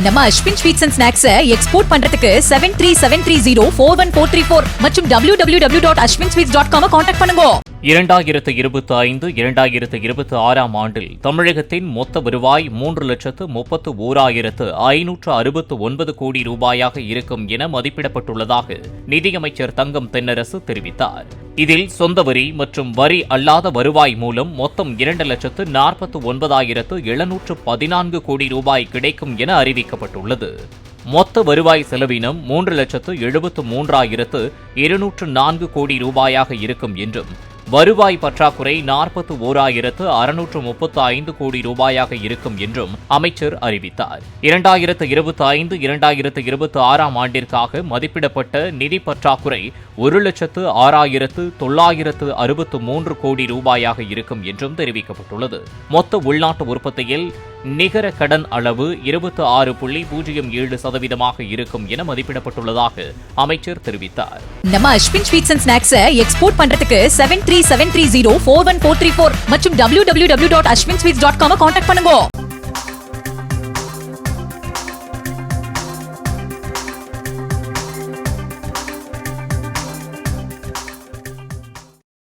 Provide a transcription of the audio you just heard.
நம்ம Ashwin sweets and snacks export பண்றதுக்கு 7373041434 மற்றும் www.ashwinsweets.com கான்டாக்ட் பண்ணுங்க. 2025-2026 ஆண்டில் தமிழகத்தின் மொத்த வருவாய் 3,31,569 கோடி ரூபாயாக இருக்கும் என மதிப்பிடப்பட்டுள்ளதாக நிதியமைச்சர் தங்கம் தென்னரசு தெரிவித்தார். இதில் சொந்த வரி மற்றும் வரி அல்லாத வருவாய் மூலம் மொத்தம் 2,49,714 கோடி ரூபாய் கிடைக்கும் என அறிவிக்கப்பட்டுள்ளது. மொத்த வருவாய் செலவினம் 3,73,204 கோடி ரூபாயாக இருக்கும் என்றும் வருவாய் பற்றாக்குறை 41,635 கோடி ரூபாயாக இருக்கும் என்றும் அமைச்சர் அறிவித்தார். 2025-2026 ஆண்டிற்காக மதிப்பிடப்பட்ட நிதி பற்றாக்குறை 1,06,963 கோடி ரூபாயாக இருக்கும் என்றும் தெரிவிக்கப்பட்டுள்ளது. மொத்த உள்நாட்டு உற்பத்தியில் நிகர கடன் அளவு 26.07% இருக்கும் என மதிப்பிடப்பட்டுள்ளதாக அமைச்சர் தெரிவித்தார். நம்ம Ashwin sweets and snacks export பண்றதுக்கு 7373041434 மற்றும் www.ashwinsweets.com கான்டாக்ட் பண்ணுங்க.